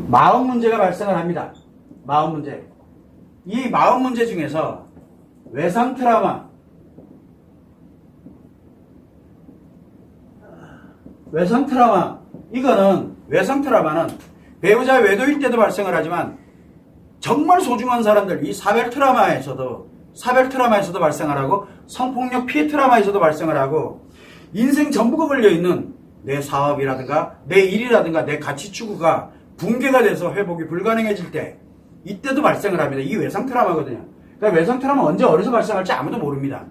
마음 문제가 발생을 합니다. 마음 문제. 이 마음 문제 중에서 외상 트라우마, 이거는 외상 트라우마는 배우자 외도일 때도 발생을 하지만 정말 소중한 사람들, 이 사별 트라우마에서도 발생을 하고 성폭력 피해 트라우마에서도 발생을 하고 인생 전부가 걸려있는 내 사업이라든가 내 일이라든가 내 가치 추구가 붕괴가 돼서 회복이 불가능해질 때 이때도 발생을 합니다. 이 외상 트라우마거든요. 그러니까 외상 트라우마 언제 어디서 발생할지 아무도 모릅니다.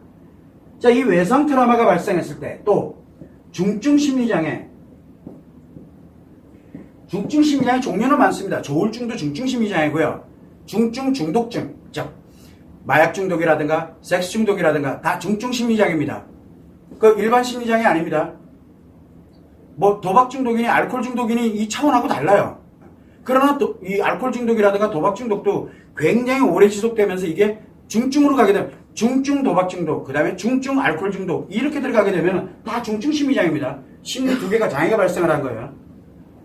자, 이 외상 트라우마가 발생했을 때 또 중증 심리장애 종류는 많습니다. 조울증도 중증 심리장애고요. 중증 중독증, 즉 마약 중독이라든가 섹스 중독이라든가 다 중증 심리장애입니다. 그 일반 심리장애 아닙니다. 뭐 도박 중독이니 알코올 중독이니 이 차원하고 달라요. 그러나 또 이 알코올 중독이라든가 도박 중독도 굉장히 오래 지속되면서 이게 중증으로 가게 되면 중증 도박 중독, 그 다음에 중증 알코올 중독 이렇게 들어가게 되면 다 중증 심리장애입니다. 심리 두 개가 장애가 발생을 한 거예요.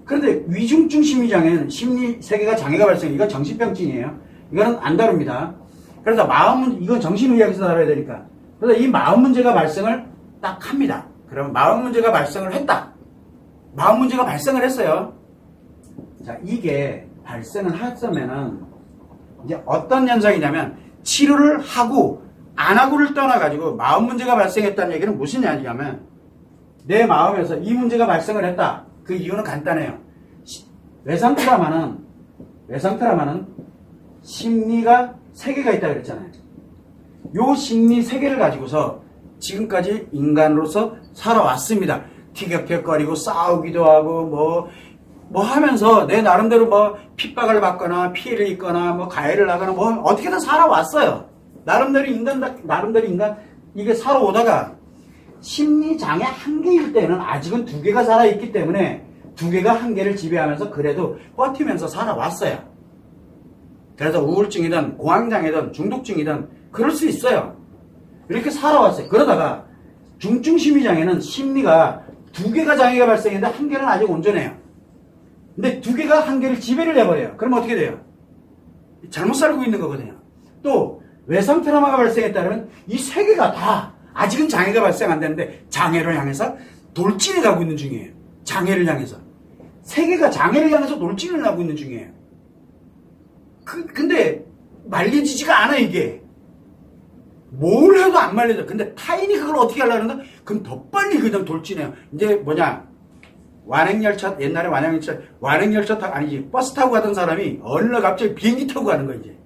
그런데 위중증 심리장애는 심리 세 개가 장애가 발생, 이건 정신병증이에요. 이거는 안 다룹니다. 그래서 이건 정신의학에서 다뤄야 되니까. 그래서 이 마음 문제가 발생을 딱 합니다. 그러면 마음 문제가 발생을 했다. 마음 문제가 발생을 했어요. 자, 이게 발생을 했으면은 이제 어떤 현상이냐면 치료를 하고 안 하고를 떠나가지고 마음 문제가 발생했다는 얘기는 무슨 얘기냐면 내 마음에서 이 문제가 발생을 했다. 그 이유는 간단해요. 외상 트라우마는 심리가 세 개가 있다고 그랬잖아요. 요 심리 세 개를 가지고서 지금까지 인간으로서 살아왔습니다. 티격태격거리고 싸우기도 하고 뭐 하면서 내 나름대로 뭐 핍박을 받거나 피해를 입거나 뭐 가해를 하거나 뭐 어떻게든 살아왔어요. 나름대로 인간 이게 살아오다가 심리장애 한 개일 때는 아직은 두 개가 살아있기 때문에 두 개가 한 개를 지배하면서 그래도 버티면서 살아왔어요. 그래서 우울증이든 공황장애든 중독증이든 그럴 수 있어요. 이렇게 살아왔어요. 그러다가 중증 심리장애는 심리가 두 개가 장애가 발생했는데 한 개는 아직 온전해요. 근데 두 개가 한 개를 지배를 해버려요. 그럼 어떻게 돼요? 잘못 살고 있는 거거든요. 또 외상 트라우마가 발생했다면 이 세 개가 다 아직은 장애가 발생 안 되는데 장애를 향해서 돌진해 가고 있는 중이에요. 장애를 향해서. 세 개가 장애를 향해서 돌진을 하고 있는 중이에요. 근데 말려지지가 않아 이게. 뭘 해도 안 말려져. 근데 타인이 그걸 어떻게 하려는데 그럼 더 빨리 그냥 돌진해요. 이제 옛날에 완행열차 타고 아니지 버스 타고 가던 사람이 어느 날 갑자기 비행기 타고 가는 거야 이제.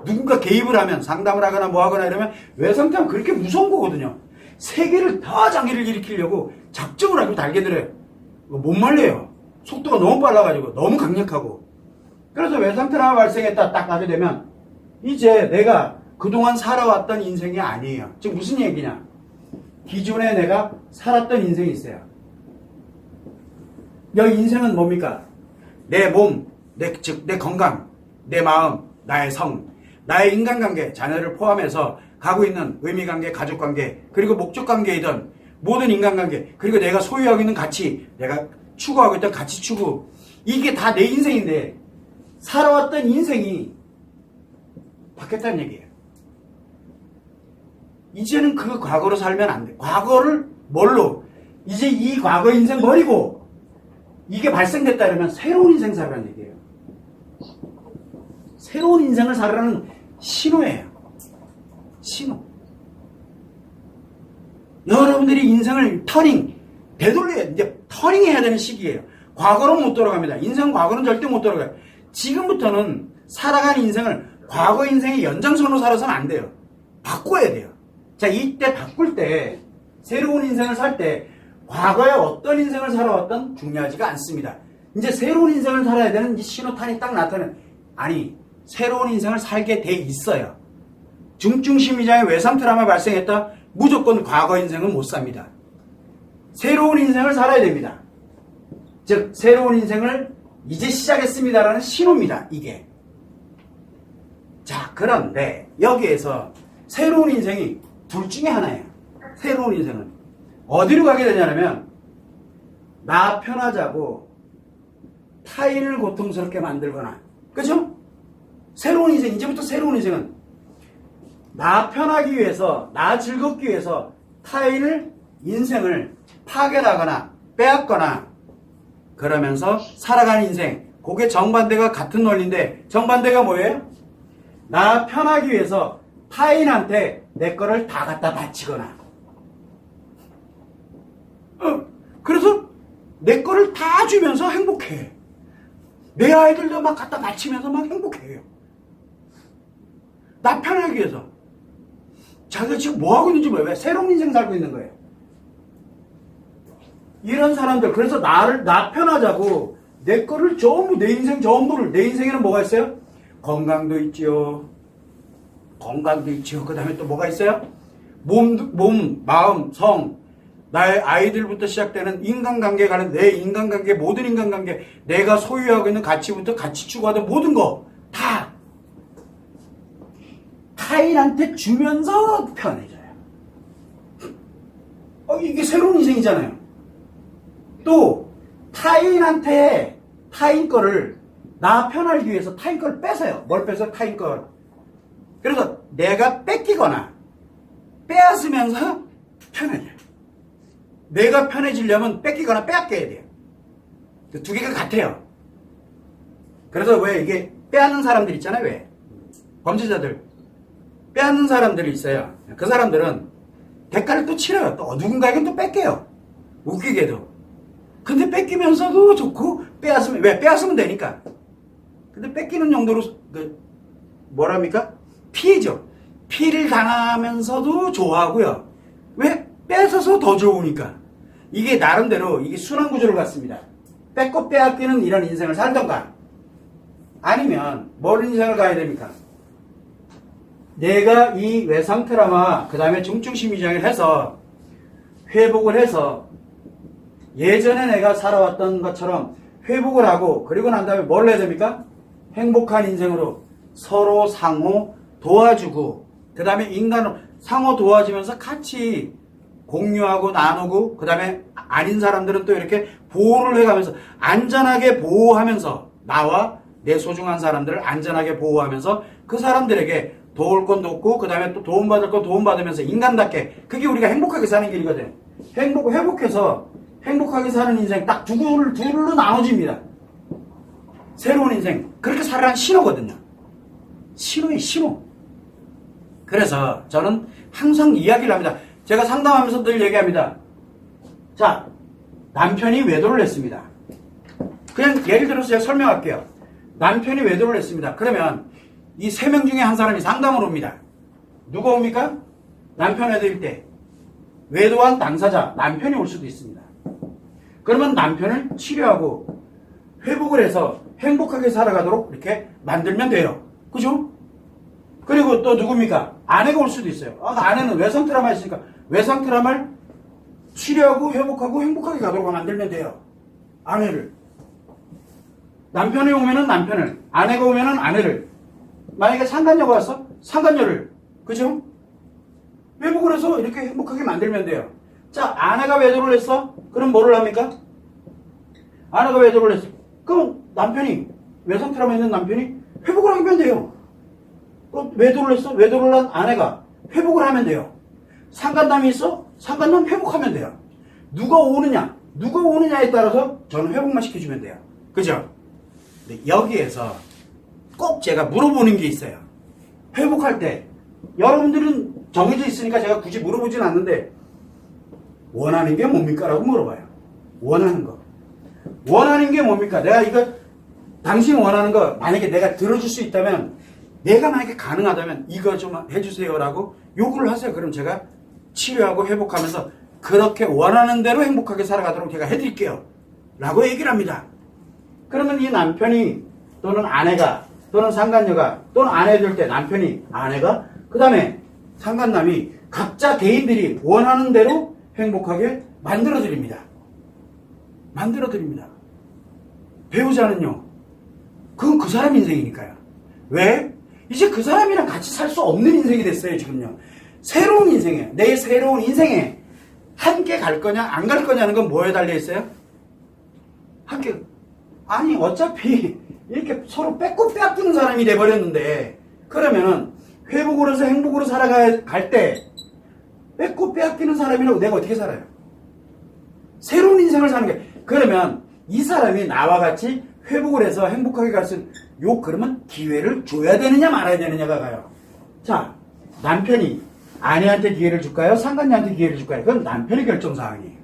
누군가 개입을 하면 상담을 하거나 뭐 하거나 이러면 외상타면 그렇게 무서운 거거든요. 세계를 다 장애를 일으키려고 작정을 하고 달겨들어요. 못 말려요. 속도가 너무 빨라가지고 너무 강력하고. 그래서 외상트라우마 발생했다 딱 하게 되면 이제 내가 그동안 살아왔던 인생이 아니에요. 즉 무슨 얘기냐. 기존에 내가 살았던 인생이 있어요. 여기 인생은 뭡니까? 내 몸, 내 건강, 내 마음, 나의 성, 나의 인간관계, 자녀를 포함해서 가고 있는 의미관계, 가족관계, 그리고 목적관계이든 모든 인간관계, 그리고 내가 소유하고 있는 가치, 내가 추구하고 있던 가치 추구, 이게 다 내 인생인데 살아왔던 인생이 바뀌었다는 얘기예요. 이제는 그 과거로 살면 안 돼. 과거를 뭘로? 이제 이 과거 인생 버리고 이게 발생됐다 이러면 새로운 인생 살라는 얘기예요. 새로운 인생을 살아라는 신호예요. 신호. 여러분들이 인생을 이제 터닝 해야 되는 시기예요. 과거로 못 돌아갑니다. 인생은 과거는 절대 못 돌아가요. 지금부터는 살아가는 인생을 과거 인생의 연장선으로 살아서는 안 돼요. 바꿔야 돼요. 자, 이때 바꿀 때, 새로운 인생을 살 때, 과거에 어떤 인생을 살아왔던 중요하지가 않습니다. 이제 새로운 인생을 살아야 되는 이 신호탄이 딱 나타나는, 아니, 새로운 인생을 살게 돼 있어요. 중증 심리장애 외상 트라우마 발생했다? 무조건 과거 인생은 못 삽니다. 새로운 인생을 살아야 됩니다. 즉, 새로운 인생을 이제 시작했습니다라는 신호입니다, 이게. 자, 그런데 여기에서 새로운 인생이 둘 중에 하나예요. 새로운 인생은. 어디로 가게 되냐면, 나 편하자고 타인을 고통스럽게 만들거나, 그죠? 새로운 인생, 이제부터 새로운 인생은 나 편하기 위해서, 나 즐겁기 위해서 타인을, 인생을 파괴하거나 빼앗거나 그러면서 살아가는 인생. 그게 정반대가 같은 논리인데, 정반대가 뭐예요? 나 편하기 위해서 타인한테 내 거를 다 갖다 바치거나, 그래서 내 거를 다 주면서 행복해. 내 아이들도 막 갖다 바치면서 막 행복해요. 나 편하기 위해서. 자기가 지금 뭐 하고 있는지 몰라요. 왜? 새로운 인생 살고 있는 거예요. 이런 사람들, 그래서 나 편하자고 내 거를 전부, 내 인생 전부를, 내 인생에는 뭐가 있어요? 건강도 있지요. 건강도 있지요. 그 다음에 또 뭐가 있어요? 몸, 마음, 성, 나의 아이들부터 시작되는 인간관계에 관한 내 인간관계, 모든 인간관계, 내가 소유하고 있는 가치부터 같이 추구하던 모든 거 다 타인한테 주면서 편해져요. 이게 새로운 인생이잖아요. 또 타인한테 타인 거를 나 편하기 위해서 타인 걸 뺏어요. 뭘 뺏어요? 타인 걸. 그래서 내가 뺏기거나 빼앗으면서 편해져요. 내가 편해지려면 뺏기거나 빼앗겨야 돼요. 두 개가 같아요. 그래서 왜 이게 빼앗는 사람들 있잖아요. 왜? 범죄자들. 빼앗는 사람들이 있어요. 그 사람들은 대가를 또 치러요. 또 누군가에겐 또 뺏겨요. 웃기게도. 근데 뺏기면서도 좋고, 빼앗으면, 왜? 빼앗으면 되니까. 근데 뺏기는 용도로, 뭐랍니까? 피해죠. 피를 당하면서도 좋아하고요. 왜? 뺏어서 더 좋으니까. 이게 나름대로, 이게 순환구조를 갖습니다. 뺏고 빼앗기는 이런 인생을 살던가, 아니면, 뭘 인생을 가야 됩니까? 내가 이 외상 트라우마, 그 다음에 중증심리장애를 해서, 회복을 해서, 예전에 내가 살아왔던 것처럼 회복을 하고, 그리고 난 다음에 뭘 해야 됩니까? 행복한 인생으로 서로 상호 도와주고, 그 다음에 인간으로 상호 도와주면서 같이 공유하고 나누고, 그 다음에 아닌 사람들은 또 이렇게 보호를 해가면서 안전하게 보호하면서, 나와 내 소중한 사람들을 안전하게 보호하면서 그 사람들에게 도울 건 돕고, 그 다음에 또 도움받을 건 도움받으면서 인간답게, 그게 우리가 행복하게 사는 길이거든. 회복해서 행복하게 사는 인생 딱 둘로 나눠집니다. 새로운 인생. 그렇게 살아가는 신호거든요. 신호예요, 신호. 그래서 저는 항상 이야기를 합니다. 제가 상담하면서 늘 얘기합니다. 자, 남편이 외도를 했습니다. 그냥 예를 들어서 제가 설명할게요. 남편이 외도를 했습니다. 그러면 이 3명 중에 한 사람이 상담을 옵니다. 누가 옵니까? 남편 외도일 때 외도한 당사자, 남편이 올 수도 있습니다. 그러면 남편을 치료하고 회복을 해서 행복하게 살아가도록 이렇게 만들면 돼요. 그죠? 그리고 또 누굽니까? 아내가 올 수도 있어요. 아내는 외상 트라우마 있으니까 외상 트라우마를 치료하고 회복하고 행복하게 가도록 만들면 돼요. 아내를. 남편이 오면은 남편을, 아내가 오면은 아내를. 만약에 상간녀가 왔어? 상간녀를. 그죠? 회복을 해서 이렇게 행복하게 만들면 돼요. 자, 아내가 외도를 했어? 그럼 뭐를 합니까? 아내가 외도를 했어. 그럼 남편이, 외상 트라우마 있는 남편이 회복을 하면 돼요. 그럼 외도를 했어? 외도를 한 아내가 회복을 하면 돼요. 상간남이 있어? 상간남 회복하면 돼요. 누가 오느냐에 따라서 저는 회복만 시켜주면 돼요. 그죠? 근데 여기에서 꼭 제가 물어보는 게 있어요. 회복할 때 여러분들은 정해져 있으니까 제가 굳이 물어보진 않는데, 원하는 게 뭡니까? 라고 물어봐요. 원하는 거. 원하는 게 뭡니까? 내가 이거 당신 원하는 거 만약에 내가 들어줄 수 있다면, 내가 만약에 가능하다면 이거 좀 해주세요 라고 요구를 하세요. 그럼 제가 치료하고 회복하면서 그렇게 원하는 대로 행복하게 살아가도록 제가 해드릴게요 라고 얘기를 합니다. 그러면 이 남편이 또는 아내가 또는 상간녀가 또는 아내 될 때 남편이, 아내가, 그 다음에 상간남이 각자 개인들이 원하는 대로 행복하게 만들어드립니다. 만들어드립니다. 배우자는요, 그건 그 사람 인생이니까요. 왜? 이제 그 사람이랑 같이 살 수 없는 인생이 됐어요, 지금요. 새로운 인생이에요. 내 새로운 인생에 함께 갈 거냐, 안 갈 거냐는 건 뭐에 달려있어요? 함께. 아니 어차피 이렇게 서로 뺏고 빼앗기는 사람이 돼버렸는데 그러면은 회복으로 해서 행복으로 살아갈 때 뺏고 빼앗기는 사람이라고 내가 어떻게 살아요? 새로운 인생을 사는 게 그러면 이 사람이 나와 같이 회복을 해서 행복하게 갈 수 있는 그러면 기회를 줘야 되느냐 말아야 되느냐가 가요. 자, 남편이 아내한테 기회를 줄까요? 상간녀한테 기회를 줄까요? 그건 남편의 결정사항이에요.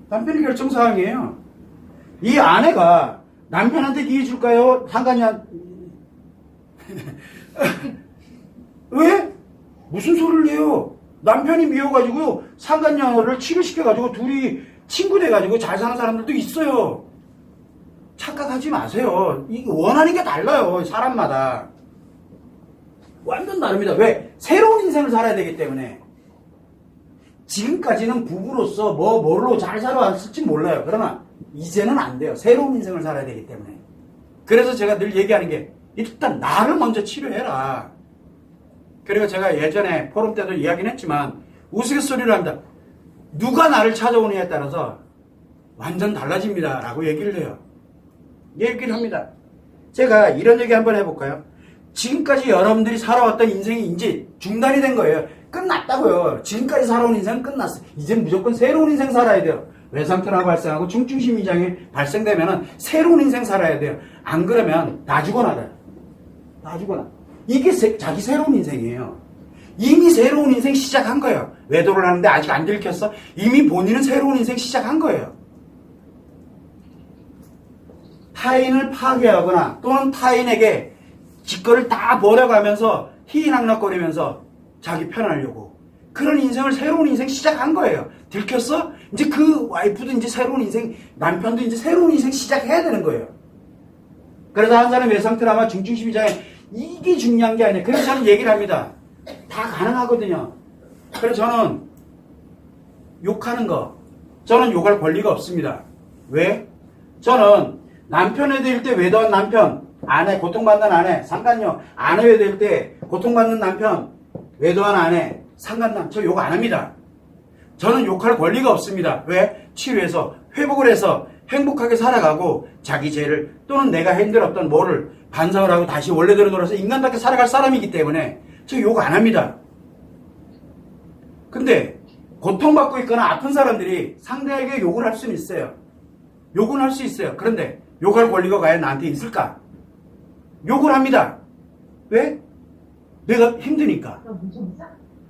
남편의 결정사항이에요. 이 아내가 남편한테 기회 줄까요? 상간녀한테 왜? 무슨 소리를 해요? 남편이 미워가지고 상간녀를 치료시켜가지고 둘이 친구 돼가지고 잘 사는 사람들도 있어요. 착각하지 마세요. 이게 원하는 게 달라요. 사람마다. 완전 다릅니다. 왜? 새로운 인생을 살아야 되기 때문에. 지금까지는 부부로서 뭘로 잘 살아왔을지 몰라요. 그러나 이제는 안 돼요. 새로운 인생을 살아야 되기 때문에. 그래서 제가 늘 얘기하는 게 일단 나를 먼저 치료해라. 그리고 제가 예전에 포럼 때도 이야기는 했지만 우스갯소리를 합니다. 누가 나를 찾아오느냐에 따라서 완전 달라집니다. 라고 얘기를 해요. 얘기를 합니다. 제가 이런 얘기 한번 해볼까요? 지금까지 여러분들이 살아왔던 인생이 이제 중단이 된 거예요. 끝났다고요. 지금까지 살아온 인생은 끝났어요. 이제 무조건 새로운 인생 살아야 돼요. 외상 트라우마 발생하고 중증심 이장이 발생되면 새로운 인생 살아야 돼요. 안 그러면 다 죽어나가요. 다 죽어나. 이게 자기 새로운 인생이에요. 이미 새로운 인생 시작한 거예요. 외도를 하는데 아직 안 들켰어? 이미 본인은 새로운 인생 시작한 거예요. 타인을 파괴하거나 또는 타인에게 직거를 다 버려가면서 희희낙낙거리면서 자기 편하려고 그런 인생을 새로운 인생 시작한 거예요. 들켰어? 이제 그 와이프도 이제 새로운 인생, 남편도 이제 새로운 인생 시작해야 되는 거예요. 그래서 한 사람 외상 트라우마 중증심 이장에 이게 중요한 게 아니에요. 그래서 저는 얘기를 합니다. 다 가능하거든요. 그래서 저는 욕하는 거, 저는 욕할 권리가 없습니다. 왜? 저는 남편에 대할 때 외도한 남편, 아내, 고통받는 아내, 상간녀, 아내에 대할 때 고통받는 남편, 외도한 아내, 상간남, 저 욕 안 합니다. 저는 욕할 권리가 없습니다. 왜? 치료해서, 회복을 해서 행복하게 살아가고 자기 죄를 또는 내가 힘들었던 뭐를 반성을 하고 다시 원래대로 돌아서 인간답게 살아갈 사람이기 때문에 저 욕 안 합니다. 근데 고통받고 있거나 아픈 사람들이 상대에게 욕을 할 수는 있어요. 욕은 할 수 있어요. 그런데 욕할 권리가 과연 나한테 있을까? 욕을 합니다. 왜? 내가 힘드니까.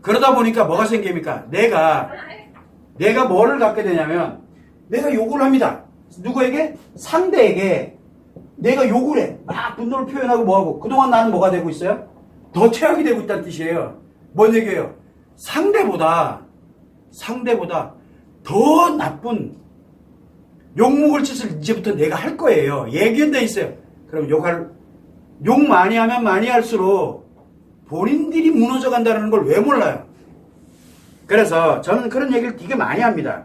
그러다 보니까 뭐가 생깁니까? 내가 뭐를 갖게 되냐면 내가 욕을 합니다. 누구에게? 상대에게 내가 욕을 해. 막 분노를 표현하고 뭐하고 그동안 나는 뭐가 되고 있어요? 더 최악이 되고 있다는 뜻이에요. 뭔 얘기예요? 상대보다 더 나쁜 욕먹을 짓을 이제부터 내가 할 거예요. 예견돼 있어요. 그럼 욕 많이 하면 많이 할수록 본인들이 무너져 간다는 걸 왜 몰라요? 그래서 저는 그런 얘기를 되게 많이 합니다.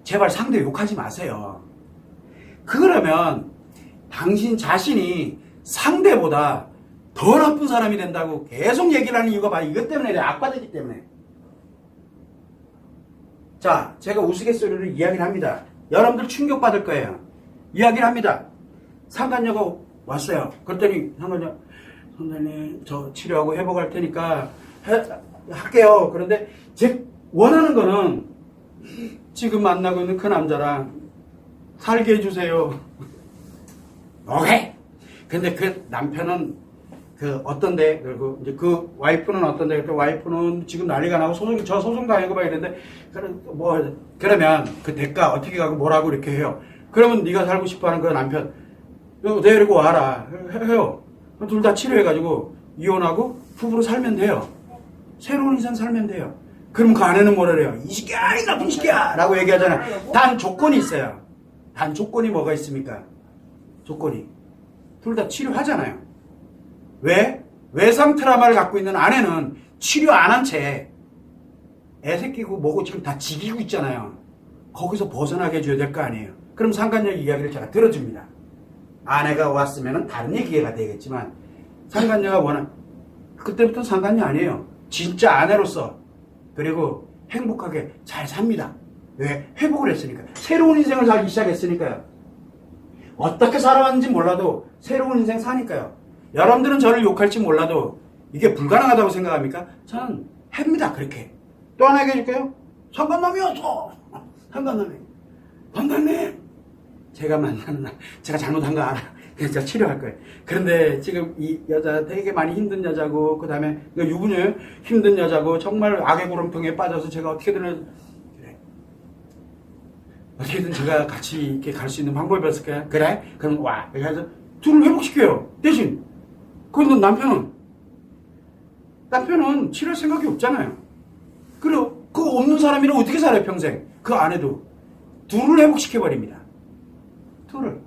제발 상대 욕하지 마세요. 그러면 당신 자신이 상대보다 더 나쁜 사람이 된다고 계속 얘기를 하는 이유가 바로 이것 때문에 악화되기 때문에. 자, 제가 우스갯소리로 이야기를 합니다. 여러분들 충격받을 거예요. 이야기를 합니다. 상간녀가 왔어요. 그랬더니 상간녀, 선생님 저 치료하고 회복할 테니까 할게요. 그런데 제 원하는 거는 지금 만나고 있는 그 남자랑 살게 해주세요. 오케이. 근데 그 남편은 어떤데, 그리고 이제 그 와이프는 어떤데, 그 와이프는 지금 난리가 나고 저 소송 당하고 막 이랬는데, 그러면 그 대가 어떻게 가고 뭐라고 이렇게 해요. 그러면 네가 살고 싶어 하는 그 남편, 데리고 와라. 해요. 둘 다 치료해가지고 이혼하고 부부로 살면 돼요. 새로운 인생 살면 돼요. 그럼 그 아내는 뭐라 그래요? 이 새끼야, 이 나쁜 새끼야! 라고 얘기하잖아요. 단 조건이 있어요. 단 조건이 뭐가 있습니까? 조건이. 둘 다 치료하잖아요. 왜? 외상 트라우마를 갖고 있는 아내는 치료 안 한 채 애새끼고 뭐고 지금 다 지기고 있잖아요. 거기서 벗어나게 해줘야 될 거 아니에요. 그럼 상간녀 이야기를 제가 들어줍니다. 아내가 왔으면 다른 얘기가 되겠지만 상간녀가 그때부터 상간녀 아니에요. 진짜 아내로서 그리고 행복하게 잘 삽니다. 왜? 회복을 했으니까. 새로운 인생을 살기 시작했으니까요. 어떻게 살아왔는지 몰라도 새로운 인생 사니까요. 여러분들은 저를 욕할지 몰라도 이게 불가능하다고 생각합니까? 저는 합니다. 그렇게. 또 하나 얘기해 줄게요. 상관남이었어. 상관남이. 관장님. 제가 만나는 날 제가 잘못한 거 알아. 그래서 치료할 거예요. 그런데 지금 이 여자 되게 많이 힘든 여자고, 그 다음에 유부녀 힘든 여자고, 정말 악의 구렁텅이에 빠져서 제가 어떻게든 제가 같이 이렇게 갈 수 있는 방법이 없을까요? 그래? 그럼 와. 이렇게 해서 둘을 회복시켜요. 대신 그런데 남편은 치료할 생각이 없잖아요. 그리고 그 없는 사람이랑 어떻게 살아요, 평생? 그 아내도. 둘을 회복시켜버립니다. 둘을.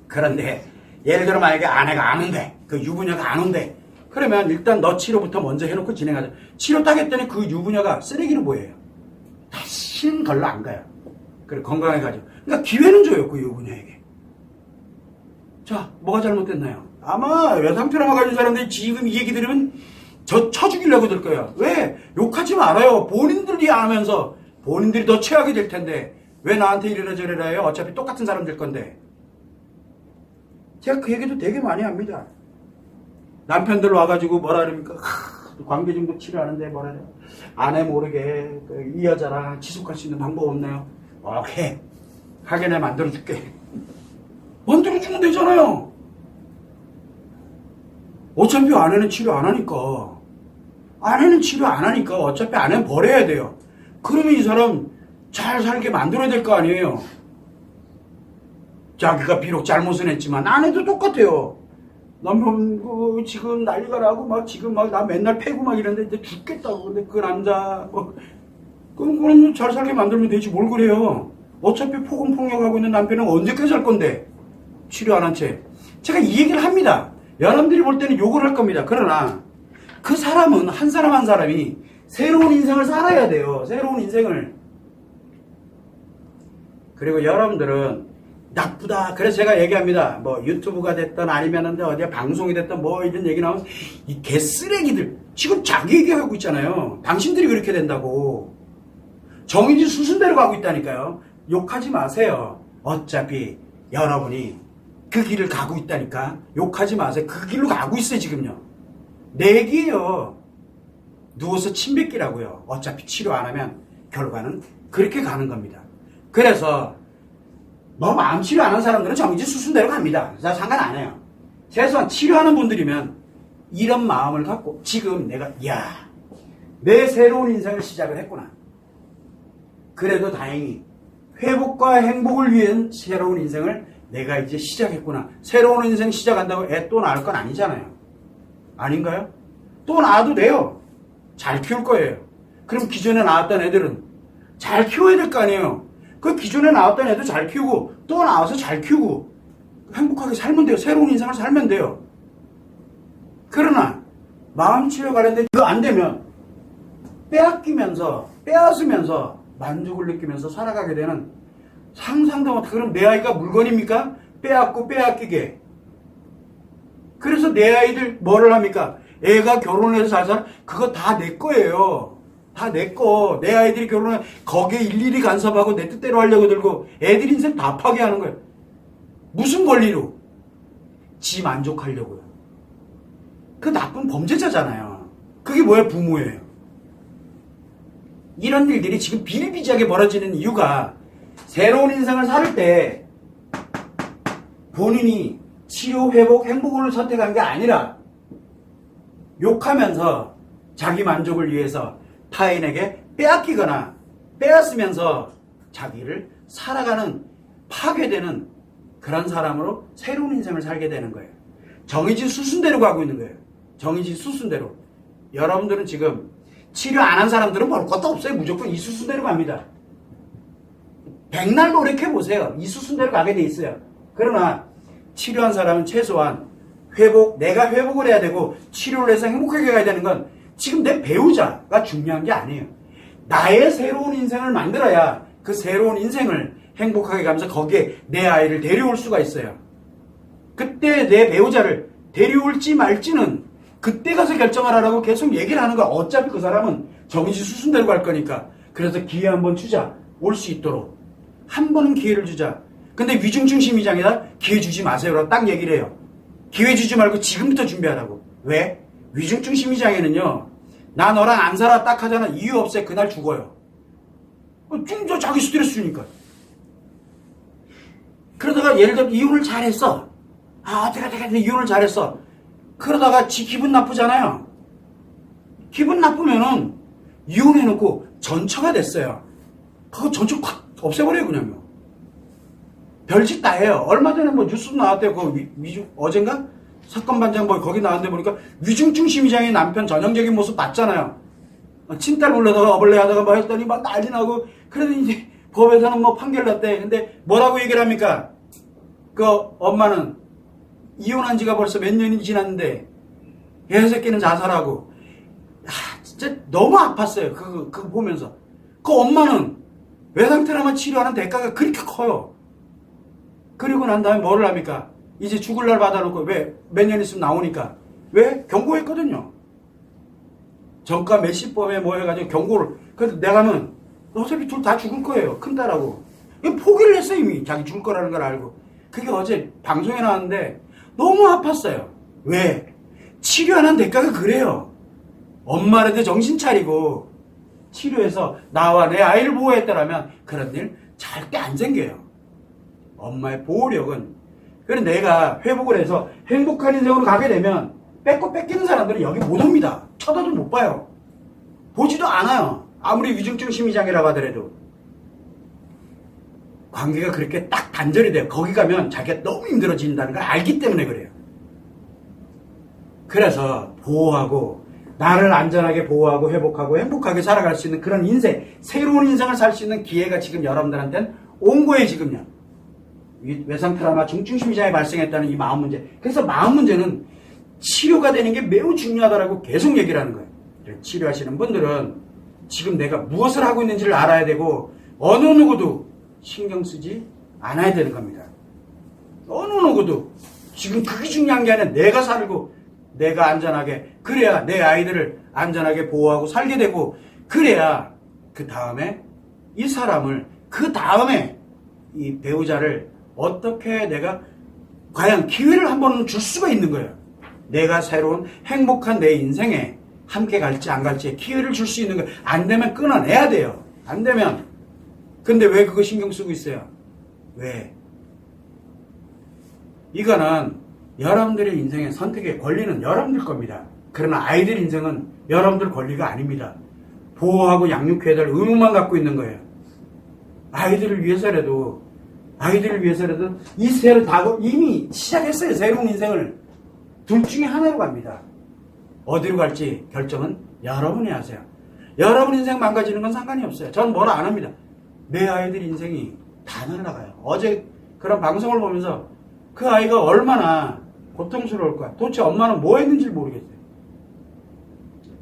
그런데 예를 들어 만약에 아내가 안 온대, 그 유부녀가 안 온대, 그러면 일단 너 치료부터 먼저 해놓고 진행하자. 치료 딱 했더니 그 유부녀가 쓰레기로 보여요. 다시는 걸로 안 가요. 그래, 건강해가지고. 그러니까 기회는 줘요, 그 유부녀에게. 자, 뭐가 잘못됐나요? 아마 외상트라우마 가진 사람들이 지금 이 얘기 들으면 저 쳐죽이려고 들 거예요. 왜? 욕하지 말아요. 본인들이 안 하면서 본인들이 더 최악이 될 텐데 왜 나한테 이래라 저래라 해요? 어차피 똑같은 사람들 건데. 제가 그 얘기도 되게 많이 합니다. 남편들 와가지고 뭐라 그럽니까? 관계중독 치료하는데 뭐라 그래요? 아내 모르게 이 여자랑 지속할 수 있는 방법 없나요? 오케이. 하게 내가 만들어줄게. 만들어주면 되잖아요. 어차피 아내는 치료 안 하니까. 아내는 치료 안 하니까 어차피 아내는 버려야 돼요. 그러면 이 사람 잘 살게 만들어야 될 거 아니에요. 자기가 비록 잘못은 했지만 아내도 똑같아요. 남편 지금 난리가 나고 막 지금 막 나 맨날 패고 막 이러는데 이제 죽겠다고. 근데 그 남자 그럼 잘 살게 만들면 되지 뭘 그래요. 어차피 포근폭력하고 있는 남편은 언제까지 살 건데 치료 안 한 채. 제가 이 얘기를 합니다. 여러분들이 볼 때는 욕을 할 겁니다. 그러나 그 사람은 한 사람 한 사람이 새로운 인생을 살아야 돼요. 새로운 인생을. 그리고 여러분들은 나쁘다. 그래서 제가 얘기합니다. 뭐 유튜브가 됐든 아니면 어디 방송이 됐든 뭐 이런 얘기 나오면 이 개쓰레기들 지금 자기 얘기하고 있잖아요. 당신들이 그렇게 된다고. 정해진 수순대로 가고 있다니까요. 욕하지 마세요. 어차피 여러분이 그 길을 가고 있다니까. 욕하지 마세요. 그 길로 가고 있어요 지금요. 내 얘기예요. 누워서 침 뱉기라고요. 어차피 치료 안 하면 결과는 그렇게 가는 겁니다. 그래서 뭐 마음 치료 안 한 사람들은 정해진 수순대로 갑니다. 자, 상관 안 해요. 최소한 치료하는 분들이면 이런 마음을 갖고 지금 내가 내 새로운 인생을 시작을 했구나. 그래도 다행히 회복과 행복을 위한 새로운 인생을 내가 이제 시작했구나. 새로운 인생 시작한다고 애 또 낳을 건 아니잖아요. 아닌가요? 또 낳아도 돼요. 잘 키울 거예요. 그럼 기존에 낳았던 애들은 잘 키워야 될 거 아니에요. 그 기존에 낳았던 애도 잘 키우고 또 낳아서 잘 키우고 행복하게 살면 돼요. 새로운 인생을 살면 돼요. 그러나 마음치료 관련된 이거 안 되면 빼앗으면서 만족을 느끼면서 살아가게 되는 상상도 못해. 그럼 내 아이가 물건입니까? 빼앗기게. 그래서 내 아이들 뭐를 합니까? 애가 결혼해서 잘 살아? 그거 다 내 거예요. 다 내 거. 내 아이들이 결혼해 거기에 일일이 간섭하고 내 뜻대로 하려고 들고 애들 인생 다 파괴하는 거예요. 무슨 권리로? 지 만족하려고요. 그 나쁜 범죄자잖아요. 그게 뭐야? 부모예요. 이런 일들이 지금 비일비재하게 벌어지는 이유가 새로운 인생을 살 때 본인이 치료, 회복, 행복을 선택한 게 아니라 욕하면서 자기 만족을 위해서 타인에게 빼앗기거나 빼앗으면서 자기를 살아가는 파괴되는 그런 사람으로 새로운 인생을 살게 되는 거예요. 정해진 수순대로 가고 있는 거예요. 정해진 수순대로. 여러분들은 지금 치료 안 한 사람들은 볼 것도 없어요. 무조건 이 수순대로 갑니다. 백날 노력해보세요. 이 수순대로 가게 돼 있어요. 그러나 치료한 사람은 최소한 내가 회복을 해야 되고 치료를 해서 행복하게 가야 되는 건 지금 내 배우자가 중요한 게 아니에요. 나의 새로운 인생을 만들어야 그 새로운 인생을 행복하게 가면서 거기에 내 아이를 데려올 수가 있어요. 그때 내 배우자를 데려올지 말지는 그때 가서 결정을 하라고 계속 얘기를 하는 거야. 어차피 그 사람은 정해진 수순대로 갈 거니까. 그래서 기회 한번 주자. 올 수 있도록. 한 번은 기회를 주자. 근데 위중증 심리장애다 기회 주지 마세요라고 딱 얘기를 해요. 기회 주지 말고 지금부터 준비하라고. 왜? 위중증 심리장애는요. 나 너랑 안 살아 딱 하잖아. 이유 없애. 그날 죽어요. 좀 자기 스트레스 주니까. 그러다가 예를 들어 이혼을 잘했어. 내가 이혼을 잘했어. 그러다가 지 기분 나쁘잖아요. 기분 나쁘면은 이혼해놓고 전처가 됐어요. 그거 전처 확 없애버려요 그냥요. 별짓 다 해요. 얼마 전에 뭐 뉴스 나왔대요. 어젠가? 사건 반장 거기 나왔는데 보니까 위중증 심리장애 남편 전형적인 모습 봤잖아요. 친딸 불러다가 어벌레 하다가 뭐 했더니 막 난리 나고 그래도 이제 법에서는 뭐 판결 났대. 근데 뭐라고 얘기를 합니까? 그 엄마는 이혼한 지가 벌써 몇 년이 지났는데 애 새끼는 자살하고 진짜 너무 아팠어요. 그거 보면서. 그 엄마는 외상 트라우마 치료하는 대가가 그렇게 커요. 그리고 난 다음에 뭐를 합니까? 이제 죽을 날 받아놓고 왜 몇 년 있으면 나오니까 왜? 경고했거든요. 정가 몇십범에 뭐 해가지고 경고를. 그래서 내가면 어차피 둘 다 죽을 거예요. 큰딸하고. 포기를 했어요 이미. 자기 죽을 거라는 걸 알고. 그게 어제 방송에 나왔는데 너무 아팠어요. 왜? 치료하는 대가가 그래요. 엄마한테 정신 차리고 치료해서 나와 내 아이를 보호했다라면 그런 일 절대 안 생겨요. 엄마의 보호력은. 그래서 내가 회복을 해서 행복한 인생으로 가게 되면 뺏기는 사람들은 여기 못 옵니다. 쳐다도 못 봐요. 보지도 않아요. 아무리 위중증 심리장애라고 하더라도. 관계가 그렇게 딱 단절이 돼요. 거기 가면 자기가 너무 힘들어진다는 걸 알기 때문에 그래요. 그래서 보호하고 나를 안전하게 보호하고 회복하고 행복하게 살아갈 수 있는 그런 인생, 새로운 인생을 살 수 있는 기회가 지금 여러분들한테는 온 거예요 지금요. 외상 트라우마 중증 심리장애 발생했다는 이 마음 문제. 그래서 마음 문제는 치료가 되는 게 매우 중요하다고 계속 얘기를 하는 거예요. 치료하시는 분들은 지금 내가 무엇을 하고 있는지를 알아야 되고 어느 누구도 신경 쓰지 않아야 되는 겁니다. 어느 누구도 지금 그게 중요한 게 아니라 내가 살고 내가 안전하게, 그래야 내 아이들을 안전하게 보호하고 살게 되고, 그래야 그 다음에 이 사람을, 그 다음에 이 배우자를 어떻게 내가 과연 기회를 한 번은 줄 수가 있는 거예요. 내가 새로운 행복한 내 인생에 함께 갈지 안 갈지에 기회를 줄 수 있는 거예요. 안 되면 끊어내야 돼요. 안 되면. 근데 왜 그거 신경 쓰고 있어요? 왜? 이거는 여러분들의 인생의 선택의 권리는 여러분들 겁니다. 그러나 아이들 인생은 여러분들 권리가 아닙니다. 보호하고 양육해야 될 의무만 갖고 있는 거예요. 아이들을 위해서라도 이 새로 이미 시작했어요. 새로운 인생을. 둘 중에 하나로 갑니다. 어디로 갈지 결정은 여러분이 하세요. 여러분 인생 망가지는 건 상관이 없어요. 전 뭐라 안 합니다. 내 아이들 인생이 다 날아가요. 어제 그런 방송을 보면서 그 아이가 얼마나 고통스러울까. 도대체 엄마는 뭐 했는지 모르겠어요.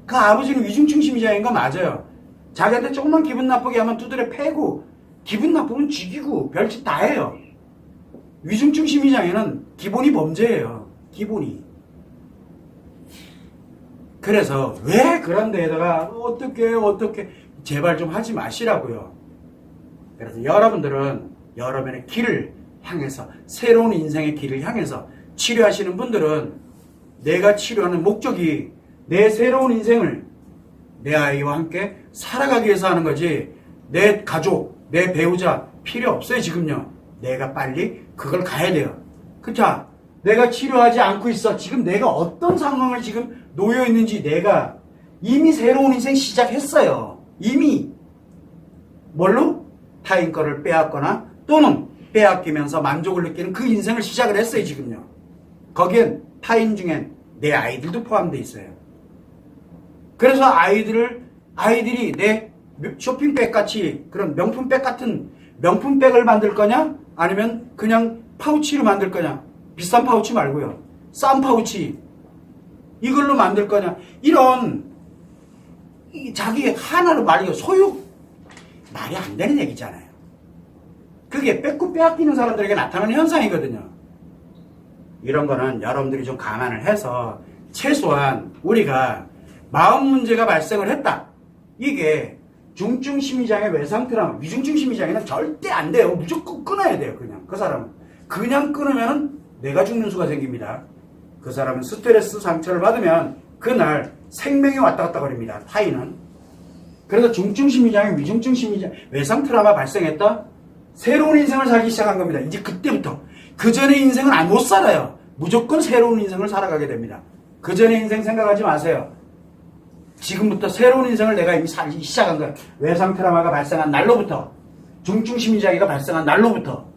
그 아버지는 위중증 심리장애인 거 맞아요. 자기한테 조금만 기분 나쁘게 하면 두드려 패고 기분 나쁘면 죽이고 별짓 다 해요. 위중증 심리장애는 기본이 범죄예요. 기본이. 그래서 왜 그런 데에다가 어떻게 제발 좀 하지 마시라고요. 그래서 여러분들은 여러분의 길을 향해서 새로운 인생의 길을 향해서 치료하시는 분들은 내가 치료하는 목적이 내 새로운 인생을 내 아이와 함께 살아가기 위해서 하는 거지 내 가족, 내 배우자 필요 없어요 지금요. 내가 빨리 그걸 가야 돼요. 그쵸? 내가 치료하지 않고 있어. 지금 내가 어떤 상황을 지금 놓여 있는지 내가 이미 새로운 인생 시작했어요. 이미 뭘로? 타인 거를 빼앗거나 또는 빼앗기면서 만족을 느끼는 그 인생을 시작을 했어요 지금요. 거기엔 타인 중엔 내 아이들도 포함되어 있어요. 그래서 아이들이 내 쇼핑백 같이 그런 명품백 같은 명품백을 만들 거냐? 아니면 그냥 파우치로 만들 거냐? 비싼 파우치 말고요. 싼 파우치. 이걸로 만들 거냐? 이런 자기 하나로 말이요. 소유 말이 안 되는 얘기잖아요. 그게 뺏고 빼앗기는 사람들에게 나타나는 현상이거든요. 이런 거는 여러분들이 좀 감안을 해서 최소한 우리가 마음 문제가 발생을 했다. 이게 중증 심리장애 외상 트라우마, 위중증 심리장애는 절대 안 돼요. 무조건 끊어야 돼요. 그냥 그 사람은. 그냥 끊으면 내가 죽는 수가 생깁니다. 그 사람은 스트레스 상처를 받으면 그날 생명이 왔다 갔다 거립니다. 타인은. 그래서 중증 심리장애, 위중증 심리장애, 외상 트라우마 발생했다? 새로운 인생을 살기 시작한 겁니다. 이제 그때부터. 그 전의 인생은 못 살아요. 무조건 새로운 인생을 살아가게 됩니다. 그 전의 인생 생각하지 마세요. 지금부터 새로운 인생을 내가 이미 살기 시작한 거예요. 외상 트라우마가 발생한 날로부터, 중증 심리장애가 발생한 날로부터.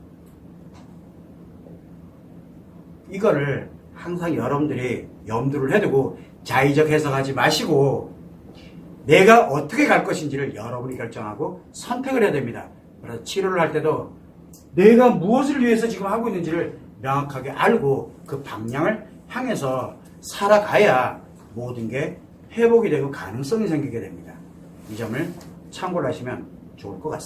이거를 항상 여러분들이 염두를 해두고 자의적 해석하지 마시고 내가 어떻게 갈 것인지를 여러분이 결정하고 선택을 해야 됩니다. 그래서 치료를 할 때도 내가 무엇을 위해서 지금 하고 있는지를 명확하게 알고 그 방향을 향해서 살아가야 모든 게 회복이 되고 가능성이 생기게 됩니다. 이 점을 참고를 하시면 좋을 것 같습니다.